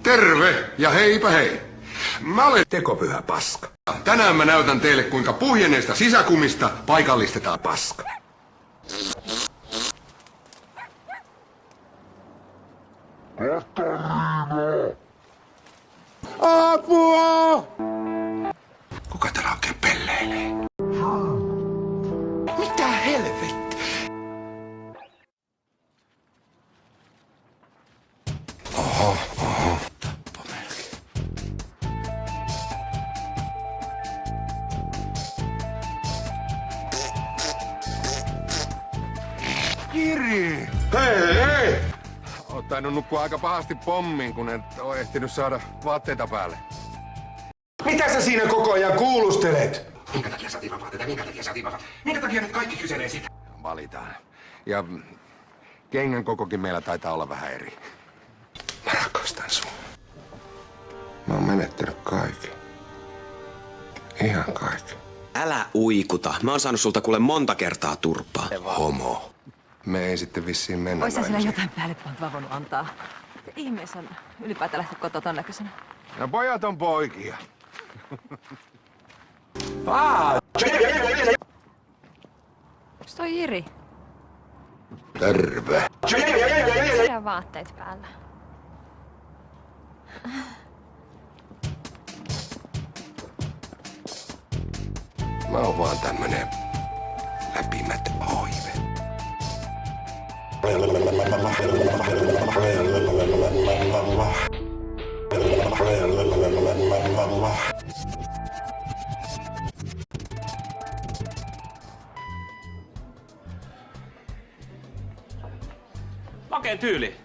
Terve ja heipä hei. Mä olen Tekopyhä paska. Tänään mä näytän teille, kuinka puhjenneesta sisäkumista paikallistetaan paska. Apua! Kuka täällä oikein pelleilee? Mitä helvettiä? Oho. Tappomerkki. Kiri! Hei! Oot tainnut nukkua aika pahasti pommiin, kun et oo ehtinyt saada vaatteita päälle. Mitä sä siinä koko ajan kuulustelet? Minkä takia sä tilaat vaatteita? Minkä takia sä tilaat? Minkä takia nyt kaikki kyselee sitä? Valitaan. Ja kengän kokokin meillä taitaa olla vähän eri. Mä rakastan sua. Mä oon menettänyt kaiken. Ihan kaiken. Älä uikuta. Mä oon saanut sulta kuule monta kertaa turpaa. Homo. Me ei sitten vissiin mennä Ois sä sillä naimisiin. jotain päällepantavaa voinut antaa? Ihmeessä on ylipäätään lähteä kotoa ton näköisenä. No pojat on poikia. Onks toi Jiri? Terve. Sillä on vaatteet päällä. Mä oon vaan tämmönen läpimät oive. Makeen tyyli.